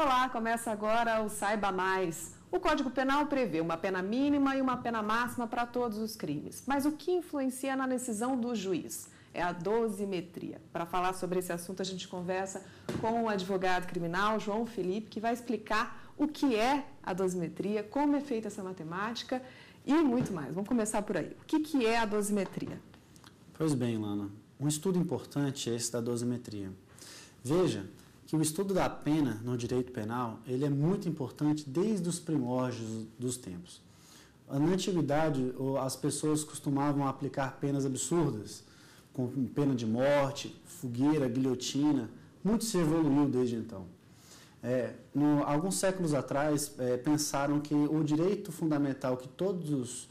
Olá, começa agora o Saiba Mais. O Código Penal prevê uma pena mínima e uma pena máxima para todos os crimes. Mas o que influencia na decisão do juiz? É a dosimetria. Para falar sobre esse assunto, a gente conversa com o advogado criminal João Felipe, que vai explicar o que é a dosimetria, como é feita essa matemática e muito mais. Vamos começar por aí. O que é a dosimetria? Pois bem, Lana, um estudo importante é esse da dosimetria. Veja que o estudo da pena no direito penal, ele é muito importante desde os primórdios dos tempos. Na antiguidade, as pessoas costumavam aplicar penas absurdas, com pena de morte, fogueira, guilhotina. Muito se evoluiu desde então. Alguns séculos atrás, pensaram que o direito fundamental que todas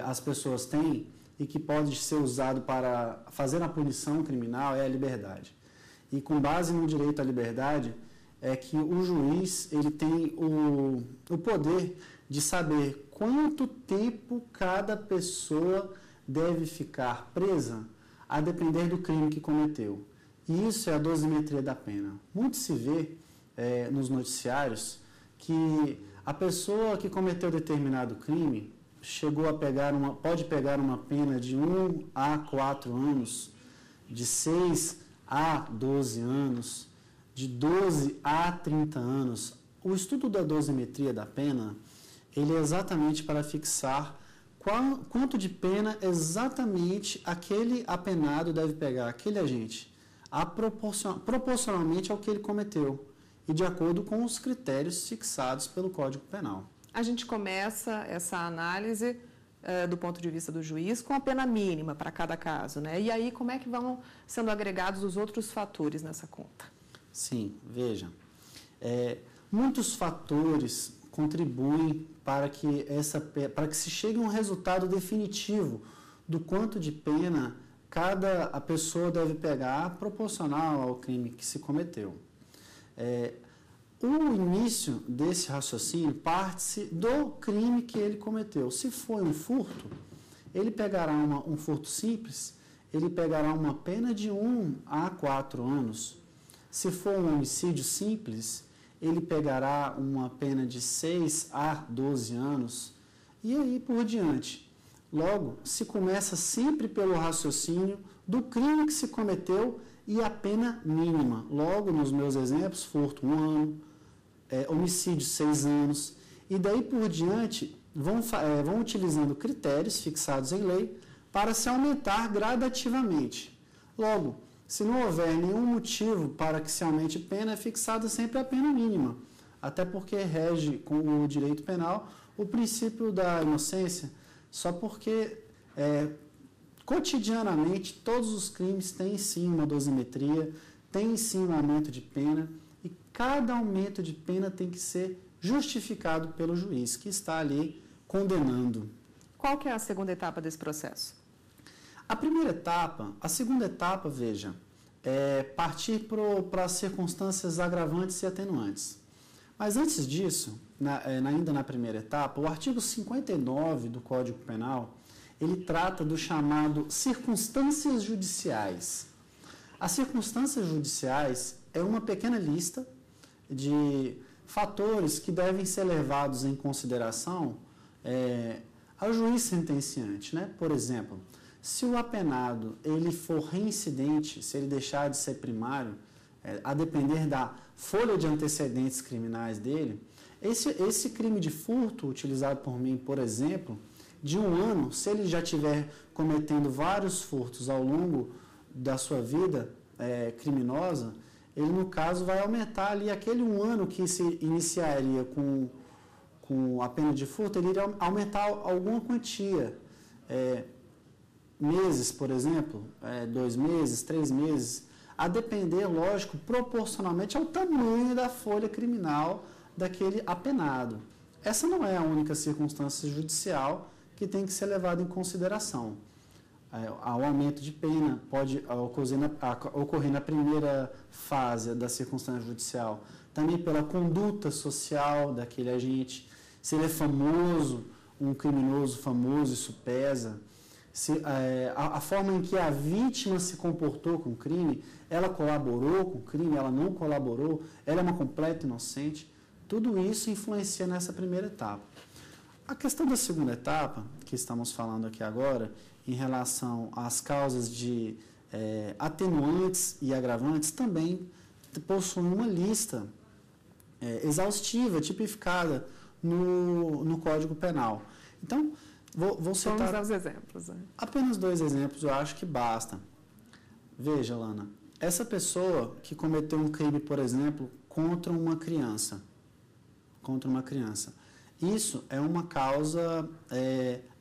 as pessoas têm e que pode ser usado para fazer a punição criminal é a liberdade. E com base no direito à liberdade, é que o juiz ele tem o poder de saber quanto tempo cada pessoa deve ficar presa, a depender do crime que cometeu. E isso é a dosimetria da pena. Muito se vê nos noticiários que a pessoa que cometeu determinado crime pode pegar uma pena de 1 a 4 anos, de 6 a 12 anos, de 12 a 30 anos. O estudo da dosimetria da pena, ele é exatamente para fixar quanto de pena exatamente aquele apenado deve pegar, aquele agente, proporcionalmente ao que ele cometeu e de acordo com os critérios fixados pelo Código Penal. A gente começa essa análise do ponto de vista do juiz com a pena mínima para cada caso, né? E aí como é que vão sendo agregados os outros fatores nessa conta? Sim, veja, muitos fatores contribuem para que se chegue a um resultado definitivo do quanto de pena a pessoa deve pegar proporcional ao crime que se cometeu. O início desse raciocínio parte-se do crime que ele cometeu. Se for um furto, ele pegará um furto simples, ele pegará uma pena de 1 a 4 anos. Se for um homicídio simples, ele pegará uma pena de 6 a 12 anos e aí por diante. Logo, se começa sempre pelo raciocínio do crime que se cometeu e a pena mínima. Logo, nos meus exemplos, furto 1 ano, homicídio 6 anos, e daí por diante vão utilizando critérios fixados em lei para se aumentar gradativamente. Logo, se não houver nenhum motivo para que se aumente pena, é fixada sempre a pena mínima, até porque rege com o direito penal o princípio da inocência, só porque cotidianamente todos os crimes têm sim uma dosimetria, têm sim um aumento de pena, e cada aumento de pena tem que ser justificado pelo juiz que está ali condenando. Qual que é a segunda etapa desse processo? A segunda etapa, veja, é partir para as circunstâncias agravantes e atenuantes. Mas antes disso, ainda na primeira etapa, o artigo 59 do Código Penal, ele trata do chamado circunstâncias judiciais. As circunstâncias judiciais é uma pequena lista de fatores que devem ser levados em consideração ao juiz sentenciante, né? Por exemplo, se o apenado ele for reincidente, se ele deixar de ser primário, a depender da folha de antecedentes criminais dele, esse crime de furto utilizado por mim, por exemplo, de 1 ano, se ele já estiver cometendo vários furtos ao longo da sua vida criminosa, ele, no caso, vai aumentar ali aquele 1 ano que se iniciaria com a pena de furto, ele iria aumentar alguma quantia. Meses, por exemplo, 2 meses, 3 meses, a depender, lógico, proporcionalmente ao tamanho da folha criminal daquele apenado. Essa não é a única circunstância judicial que tem que ser levada em consideração. O aumento de pena pode ocorrer na primeira fase da circunstância judicial, também pela conduta social daquele agente, se ele é famoso, um criminoso famoso, isso pesa, a forma em que a vítima se comportou com o crime, ela colaborou com o crime, ela não colaborou, ela é uma completa inocente, tudo isso influencia nessa primeira etapa. A questão da segunda etapa, que estamos falando aqui agora, em relação às causas de atenuantes e agravantes, também possui uma lista exaustiva, tipificada no Código Penal. Então, vou citar... Vamos aos exemplos. Apenas 2 exemplos, eu acho que basta. Veja, Lana, essa pessoa que cometeu um crime, por exemplo, contra uma criança, isso é uma causa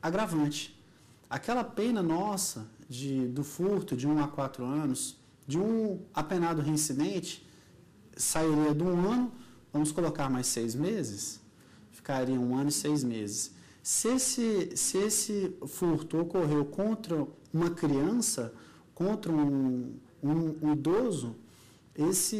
agravante. Aquela pena nossa do furto de 1 a 4 anos, de um apenado reincidente, sairia de 1 ano, vamos colocar mais 6 meses, ficaria 1 ano e 6 meses. Se esse furto ocorreu contra uma criança, contra um idoso,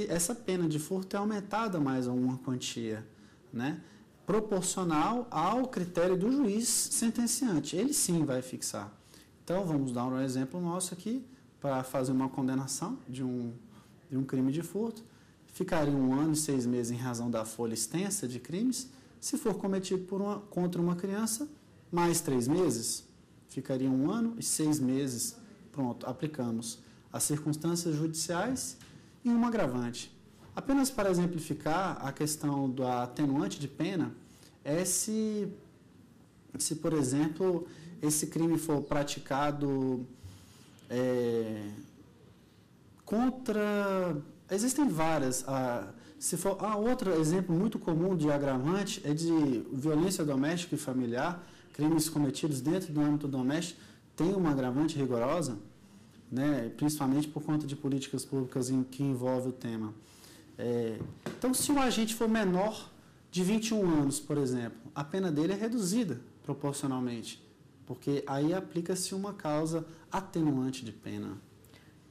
essa pena de furto é aumentada mais a uma quantia, né? Proporcional ao critério do juiz sentenciante. Ele sim vai fixar. Então, vamos dar um exemplo nosso aqui, para fazer uma condenação de um crime de furto. Ficaria 1 ano e 6 meses em razão da folha extensa de crimes. Se for cometido contra uma criança, mais 3 meses. Ficaria 1 ano e 6 meses. Pronto, aplicamos as circunstâncias judiciais e um agravante. Apenas para exemplificar a questão do atenuante de pena, se por exemplo, esse crime for praticado contra... Existem várias. Outro exemplo muito comum de agravante é de violência doméstica e familiar, crimes cometidos dentro do âmbito doméstico, tem uma agravante rigorosa, né, principalmente por conta de políticas públicas que envolvem o tema. Então, se o agente for menor de 21 anos, por exemplo, a pena dele é reduzida proporcionalmente, porque aí aplica-se uma causa atenuante de pena.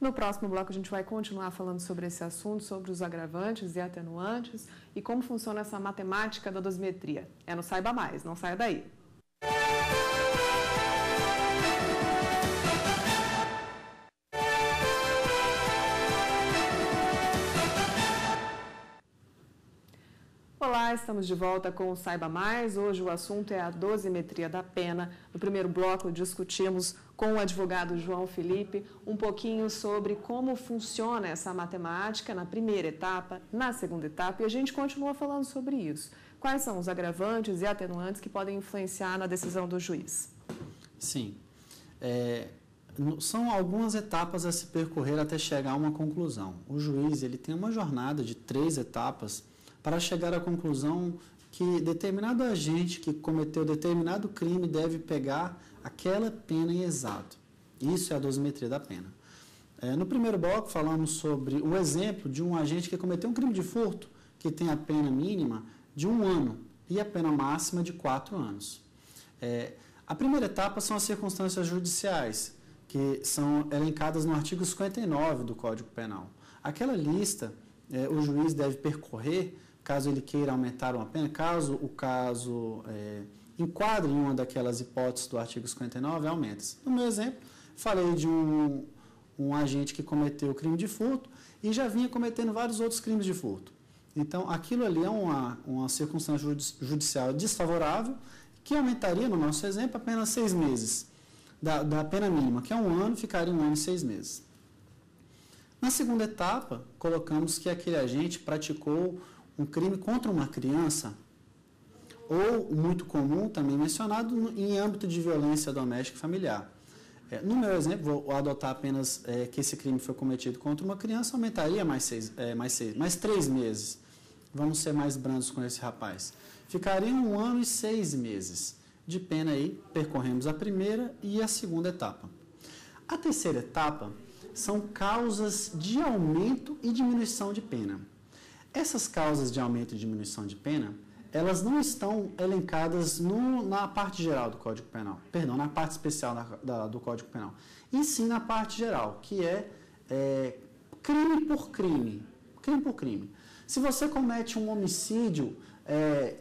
No próximo bloco, a gente vai continuar falando sobre esse assunto, sobre os agravantes e atenuantes e como funciona essa matemática da dosimetria. É no Saiba Mais, não saia daí. Olá, estamos de volta com o Saiba Mais. Hoje o assunto é a dosimetria da pena. No primeiro bloco discutimos com o advogado João Felipe um pouquinho sobre como funciona essa matemática na primeira etapa, na segunda etapa, e a gente continua falando sobre isso. Quais são os agravantes e atenuantes que podem influenciar na decisão do juiz? Sim. São algumas etapas a se percorrer até chegar a uma conclusão. O juiz ele tem uma jornada de 3 etapas para chegar à conclusão que determinado agente que cometeu determinado crime deve pegar aquela pena em exato. Isso é a dosimetria da pena. No primeiro bloco falamos sobre o exemplo de um agente que cometeu um crime de furto, que tem a pena mínima de 1 ano e a pena máxima de 4 anos. A primeira etapa são as circunstâncias judiciais, que são elencadas no artigo 59 do Código Penal. Aquela lista, o juiz deve percorrer, caso ele queira aumentar uma pena, caso o caso enquadre em uma daquelas hipóteses do artigo 59, aumenta-se. No meu exemplo, falei de um agente que cometeu o crime de furto e já vinha cometendo vários outros crimes de furto. Então, aquilo ali é uma circunstância judicial desfavorável que aumentaria, no nosso exemplo, apenas 6 meses da pena mínima, que é 1 ano, ficaria 1 ano e 6 meses. Na segunda etapa, colocamos que aquele agente praticou um crime contra uma criança, ou, muito comum, também mencionado, em âmbito de violência doméstica e familiar. No meu exemplo, vou adotar apenas que esse crime foi cometido contra uma criança, aumentaria mais 3 meses. Vamos ser mais brandos com esse rapaz. Ficaria 1 ano e 6 meses de pena aí, percorremos a primeira e a segunda etapa. A terceira etapa são causas de aumento e diminuição de pena. Essas causas de aumento e diminuição de pena, elas não estão elencadas na parte geral do Código Penal, perdão, na parte especial do Código Penal, e sim na parte geral, que é crime por crime. Se você comete um homicídio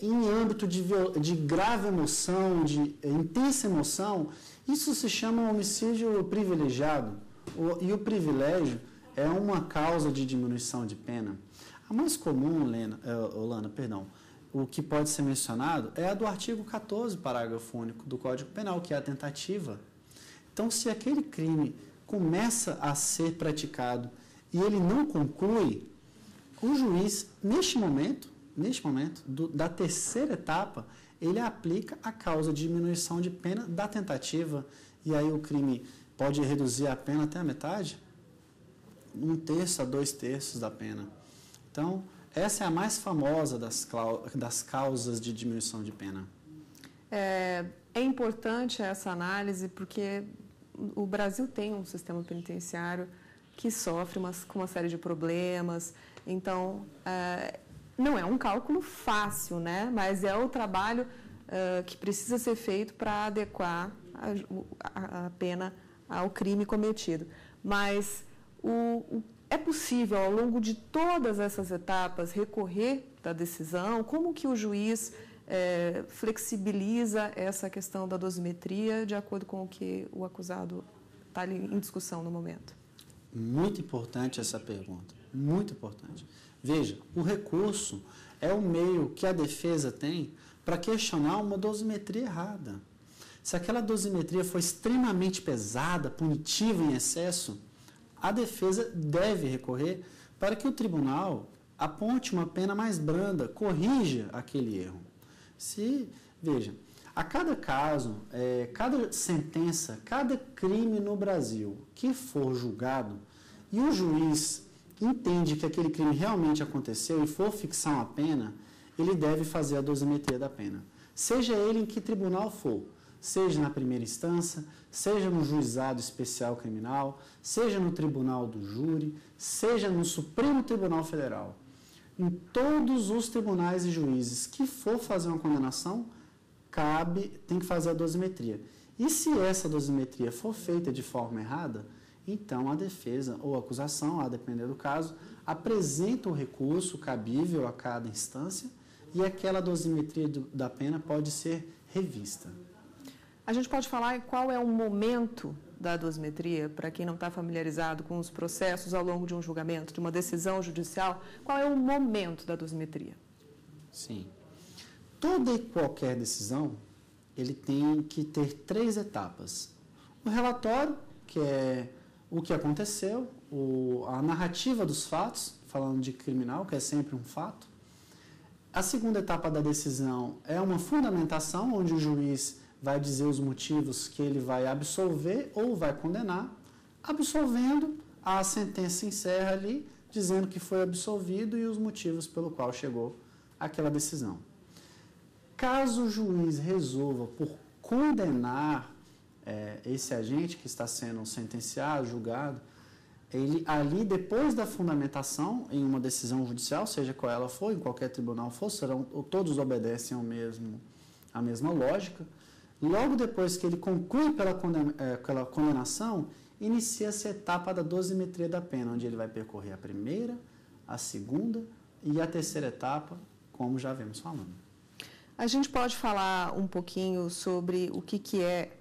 em âmbito de grave emoção, de intensa emoção, isso se chama homicídio privilegiado. E o privilégio é uma causa de diminuição de pena. A mais comum, Lana, o que pode ser mencionado é a do artigo 14, parágrafo único do Código Penal, que é a tentativa. Então, se aquele crime começa a ser praticado e ele não conclui, o juiz, neste momento, da terceira etapa, ele aplica a causa de diminuição de pena da tentativa, e aí o crime pode reduzir a pena até a metade, 1/3 a 2/3 da pena. Então, essa é a mais famosa das causas de diminuição de pena. É importante essa análise porque o Brasil tem um sistema penitenciário que sofre com uma série de problemas. Então, não é um cálculo fácil, né? Mas é o trabalho que precisa ser feito para adequar a pena ao crime cometido. Mas é possível, ao longo de todas essas etapas, recorrer da decisão? Como que o juiz flexibiliza essa questão da dosimetria de acordo com o que o acusado está ali em discussão no momento? Muito importante essa pergunta, muito importante. Veja, o recurso é o meio que a defesa tem para questionar uma dosimetria errada. Se aquela dosimetria for extremamente pesada, punitiva em excesso, a defesa deve recorrer para que o tribunal aponte uma pena mais branda, corrija aquele erro. Veja, a cada caso, cada sentença, cada crime no Brasil que for julgado e o juiz entende que aquele crime realmente aconteceu e for fixar uma pena, ele deve fazer a dosimetria da pena. Seja ele em que tribunal for, seja na primeira instância, seja no juizado especial criminal, seja no tribunal do júri, seja no Supremo Tribunal Federal. Em todos os tribunais e juízes que for fazer uma condenação, tem que fazer a dosimetria. E se essa dosimetria for feita de forma errada, então a defesa ou a acusação, a depender do caso, apresenta o recurso cabível a cada instância e aquela dosimetria da pena pode ser revista. A gente pode falar qual é o momento da dosimetria, para quem não está familiarizado com os processos ao longo de um julgamento, de uma decisão judicial, qual é o momento da dosimetria? Sim. Toda e qualquer decisão, ele tem que ter 3 etapas. O relatório, que é o que aconteceu, a narrativa dos fatos, falando de criminal, que é sempre um fato. A segunda etapa da decisão é uma fundamentação, onde o juiz vai dizer os motivos que ele vai absolver ou vai condenar. Absolvendo, a sentença encerra ali, dizendo que foi absolvido e os motivos pelo qual chegou àquela decisão. Caso o juiz resolva por condenar esse agente que está sendo sentenciado, julgado, ele ali, depois da fundamentação em uma decisão judicial, seja qual ela for, em qualquer tribunal for, todos obedecem a mesma lógica. Logo depois que ele conclui pela condenação, inicia-se a etapa da dosimetria da pena, onde ele vai percorrer a primeira, a segunda e a terceira etapa, como já vemos falando. A gente pode falar um pouquinho sobre o que é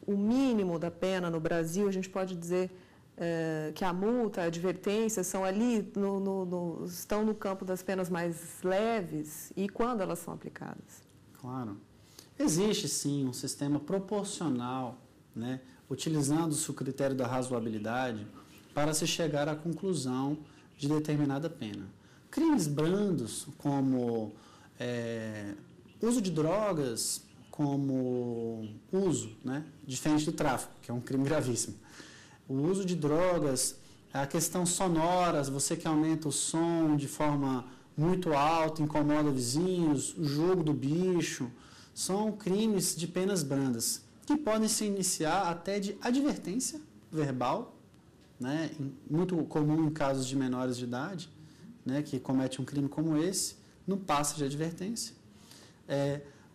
o mínimo da pena no Brasil? A gente pode dizer que a multa, a advertência são ali, estão no campo das penas mais leves e quando elas são aplicadas? Claro. Existe, sim, um sistema proporcional, né, utilizando-se o critério da razoabilidade para se chegar à conclusão de determinada pena. Crimes brandos, como uso de drogas, como uso, né, diferente do tráfico, que é um crime gravíssimo. O uso de drogas, a questão sonora, você que aumenta o som de forma muito alta, incomoda vizinhos, o jogo do bicho, são crimes de penas brandas, que podem se iniciar até de advertência verbal, né, muito comum em casos de menores de idade, né, que comete um crime como esse, não passa de advertência.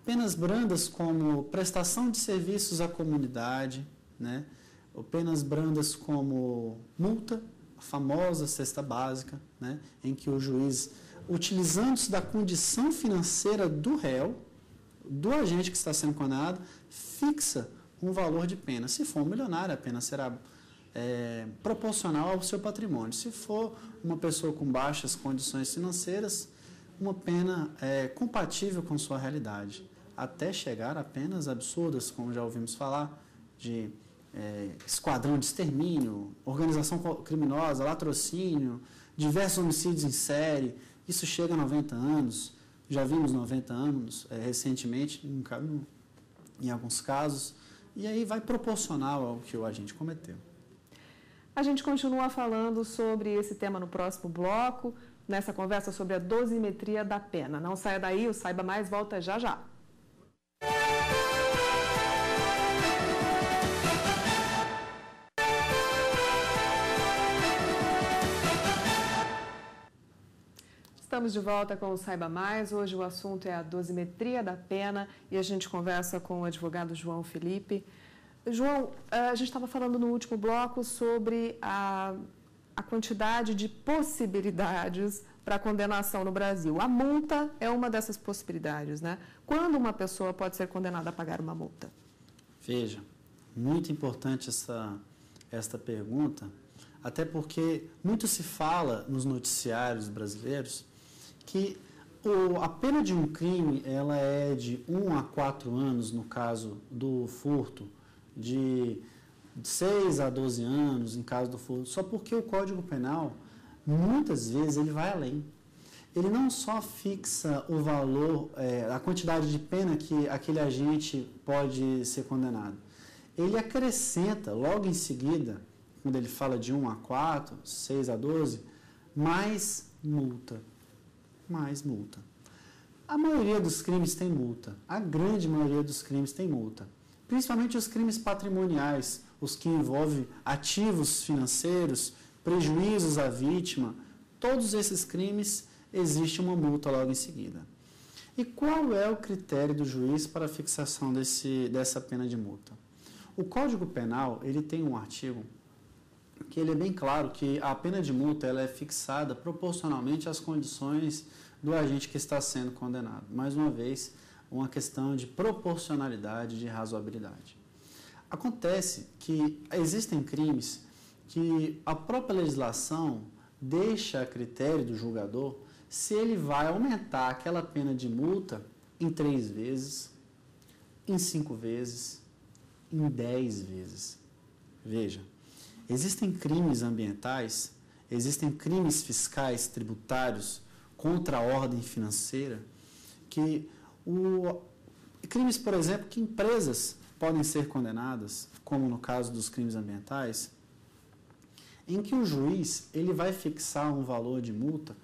Penas brandas como prestação de serviços à comunidade, né, ou penas brandas como multa, a famosa cesta básica, né, em que o juiz utilizando-se da condição financeira do réu, do agente que está sendo condenado, fixa um valor de pena. Se for um milionário, a pena será proporcional ao seu patrimônio. Se for uma pessoa com baixas condições financeiras, uma pena compatível com sua realidade, até chegar a penas absurdas, como já ouvimos falar, de esquadrão de extermínio, organização criminosa, latrocínio, diversos homicídios em série. Isso chega a 90 anos, já vimos 90 anos recentemente, em alguns casos, e aí vai proporcional ao que o agente cometeu. A gente continua falando sobre esse tema no próximo bloco, nessa conversa sobre a dosimetria da pena. Não saia daí, o Saiba Mais volta já já. Estamos de volta com o Saiba Mais. Hoje o assunto é a dosimetria da pena e a gente conversa com o advogado João Felipe. João, a gente estava falando no último bloco sobre a quantidade de possibilidades para condenação no Brasil. A multa é uma dessas possibilidades, né? Quando uma pessoa pode ser condenada a pagar uma multa? Veja, muito importante esta pergunta, até porque muito se fala nos noticiários brasileiros que a pena de um crime ela é de 1 a 4 anos, no caso do furto, de 6 a 12 anos, em caso do furto, só porque o Código Penal, muitas vezes, ele vai além. Ele não só fixa o valor, a quantidade de pena que aquele agente pode ser condenado. Ele acrescenta, logo em seguida, quando ele fala de 1 a 4, 6 a 12, mais multa. Mais multa. A maioria dos crimes tem multa. A grande maioria dos crimes tem multa. Principalmente os crimes patrimoniais, os que envolvem ativos financeiros, prejuízos à vítima. Todos esses crimes existe uma multa logo em seguida. E qual é o critério do juiz para a fixação dessa pena de multa? O Código Penal, ele tem um artigo que ele é bem claro que a pena de multa ela é fixada proporcionalmente às condições do agente que está sendo condenado. Mais uma vez, uma questão de proporcionalidade, de razoabilidade. Acontece que existem crimes que a própria legislação deixa a critério do julgador se ele vai aumentar aquela pena de multa em 3 vezes, em 5 vezes, em 10 vezes. Veja, existem crimes ambientais, existem crimes fiscais, tributários, contra a ordem financeira, crimes, por exemplo, que empresas podem ser condenadas, como no caso dos crimes ambientais, em que o juiz ele vai fixar um valor de multa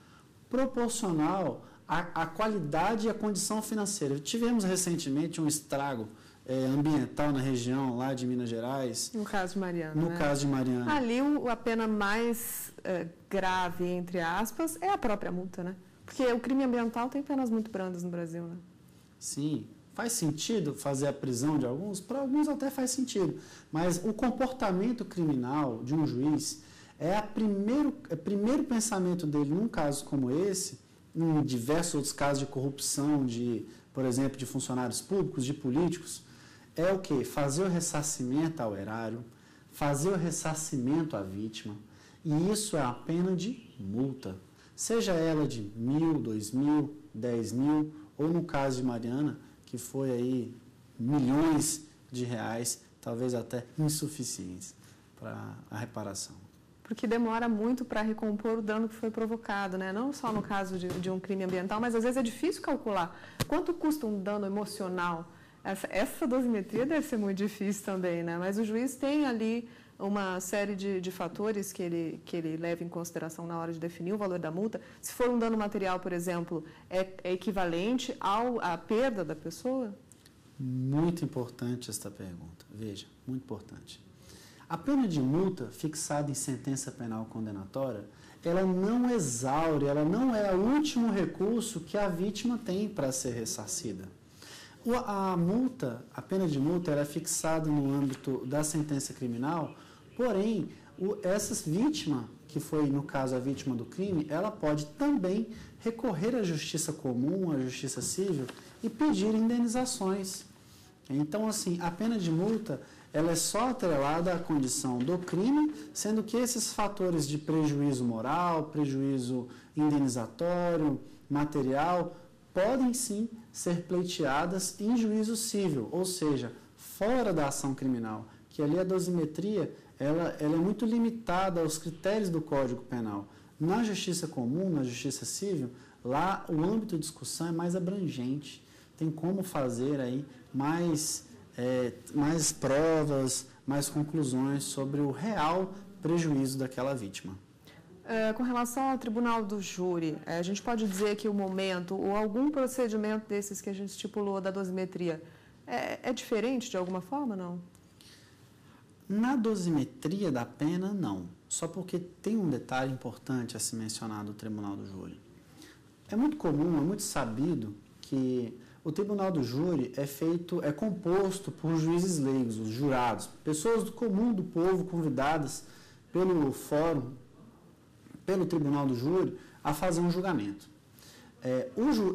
proporcional à qualidade e à condição financeira. Tivemos recentemente um estrago ambiental na região lá de Minas Gerais. No caso de Mariana. No caso de Mariana. Ali a pena mais grave, entre aspas, é a própria multa, né? Porque o crime ambiental tem penas muito brandas no Brasil, né? Sim. Faz sentido fazer a prisão de alguns? Para alguns até faz sentido. Mas o comportamento criminal de um juiz primeiro pensamento dele num caso como esse, em diversos outros casos de corrupção, por exemplo, de funcionários públicos, de políticos, é o quê? Fazer o ressarcimento ao erário, fazer o ressarcimento à vítima, e isso é a pena de multa. Seja ela de 1.000, 2.000, 10.000, ou no caso de Mariana, que foi aí milhões de reais, talvez até insuficientes para a reparação. Porque demora muito para recompor o dano que foi provocado, né? Não só no caso de um crime ambiental, mas às vezes é difícil calcular. Quanto custa um dano emocional? Essa dosimetria deve ser muito difícil também, né? Mas o juiz tem ali uma série de fatores que ele leva em consideração na hora de definir o valor da multa. Se for um dano material, por exemplo, é equivalente à perda da pessoa? Muito importante esta pergunta. Veja, muito importante. A pena de multa fixada em sentença penal condenatória, ela não exaure, ela não é o último recurso que a vítima tem para ser ressarcida. A pena de multa, ela é fixada no âmbito da sentença criminal, porém, essa vítima, que foi, no caso, a vítima do crime, ela pode também recorrer à justiça comum, à justiça civil e pedir indenizações. Então, assim, a pena de multa, ela é só atrelada à condição do crime, sendo que esses fatores de prejuízo moral, prejuízo indenizatório, material, podem sim ser pleiteadas em juízo civil, ou seja, fora da ação criminal, que ali a dosimetria ela é muito limitada aos critérios do Código Penal. Na justiça comum, na justiça civil, lá o âmbito de discussão é mais abrangente, tem como fazer aí mais provas, mais conclusões sobre o real prejuízo daquela vítima. Com relação ao tribunal do júri, a gente pode dizer que o momento ou algum procedimento desses que a gente estipulou da dosimetria é diferente de alguma forma, não? Na dosimetria da pena, não. Só porque tem um detalhe importante a se mencionar do tribunal do júri. É muito comum, é muito sabido que o tribunal do júri é composto por juízes leigos, os jurados, pessoas do comum do povo convidadas pelo fórum, pelo tribunal do júri, a fazer um julgamento.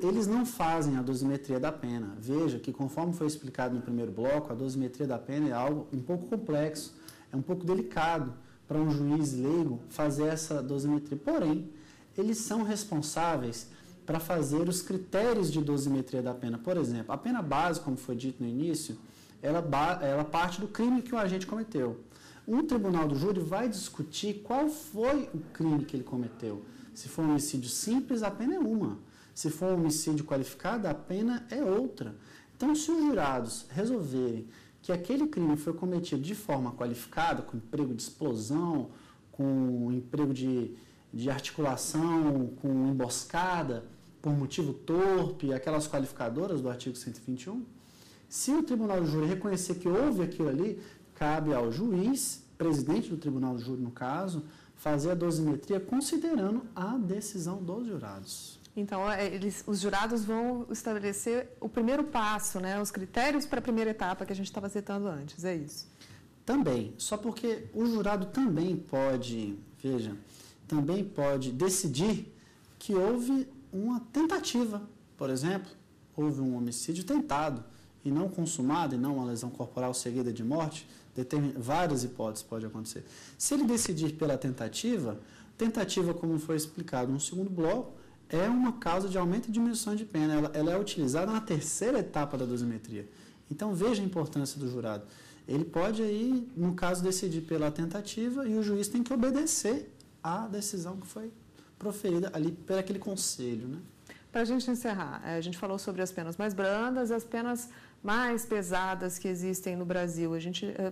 Eles não fazem a dosimetria da pena. Veja que, conforme foi explicado no primeiro bloco, a dosimetria da pena é algo um pouco complexo, é um pouco delicado para um juiz leigo fazer essa dosimetria. Porém, eles são responsáveis para fazer os critérios de dosimetria da pena. Por exemplo, a pena base, como foi dito no início, ela parte do crime que o agente cometeu. Um tribunal do júri vai discutir qual foi o crime que ele cometeu. Se for um homicídio simples, a pena é uma. Se for um homicídio qualificado, a pena é outra. Então, se os jurados resolverem que aquele crime foi cometido de forma qualificada, com emprego de explosão, com emprego de articulação, com emboscada, por motivo torpe, aquelas qualificadoras do artigo 121, se o tribunal do júri reconhecer que houve aquilo ali, cabe ao juiz, presidente do tribunal do júri no caso, fazer a dosimetria considerando a decisão dos jurados. Então, os jurados vão estabelecer o primeiro passo, né, os critérios para a primeira etapa que a gente estava citando antes, é isso? Também, só porque o jurado também pode decidir que houve uma tentativa, por exemplo, houve um homicídio tentado e não consumado, e não uma lesão corporal seguida de morte, várias hipóteses podem acontecer. Se ele decidir pela tentativa, como foi explicado no segundo bloco, é uma causa de aumento e diminuição de pena. Ela é utilizada na terceira etapa da dosimetria. Então, veja a importância do jurado. Ele pode aí, no caso, decidir pela tentativa e o juiz tem que obedecer à decisão que foi proferida ali por aquele conselho, né? Para a gente encerrar, a gente falou sobre as penas mais brandas e as penas mais pesadas que existem no Brasil.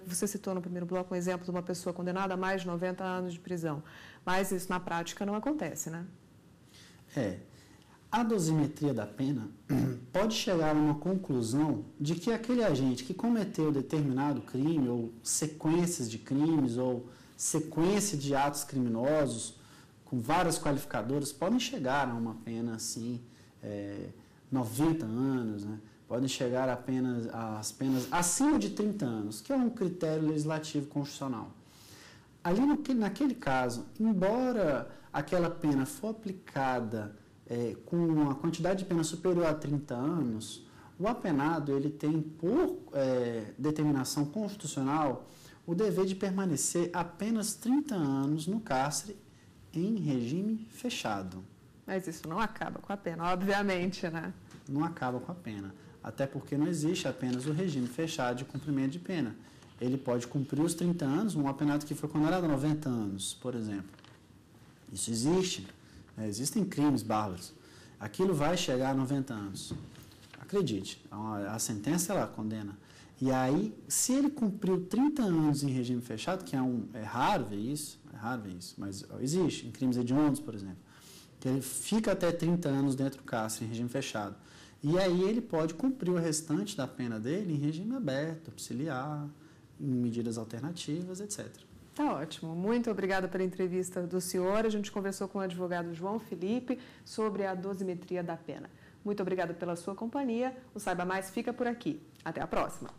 Você citou no primeiro bloco um exemplo de uma pessoa condenada a mais de 90 anos de prisão, mas isso na prática não acontece, né? A dosimetria da pena pode chegar a uma conclusão de que aquele agente que cometeu determinado crime, ou sequências de crimes, ou sequência de atos criminosos, com várias qualificadoras, podem chegar a uma pena, assim, 90 anos, né? Podem chegar às penas acima de 30 anos, que é um critério legislativo constitucional. Naquele caso, embora aquela pena for aplicada com uma quantidade de pena superior a 30 anos, o apenado ele tem, por determinação constitucional, o dever de permanecer apenas 30 anos no cárcere em regime fechado. Mas isso não acaba com a pena, obviamente, né? Não acaba com a pena, até porque não existe apenas o regime fechado de cumprimento de pena. Ele pode cumprir os 30 anos, um apenado que foi condenado a 90 anos, por exemplo. Isso existe, né? Existem crimes bárbaros. Aquilo vai chegar a 90 anos. Acredite, a sentença ela condena. E aí, se ele cumpriu 30 anos em regime fechado, que é raro ver isso, mas existe, em crimes hediondos, por exemplo, que ele fica até 30 anos dentro do cárcere, em regime fechado. E aí ele pode cumprir o restante da pena dele em regime aberto, auxiliar, em medidas alternativas, etc. Tá ótimo. Muito obrigada pela entrevista do senhor. A gente conversou com o advogado João Felipe sobre a dosimetria da pena. Muito obrigada pela sua companhia. O Saiba Mais fica por aqui. Até a próxima.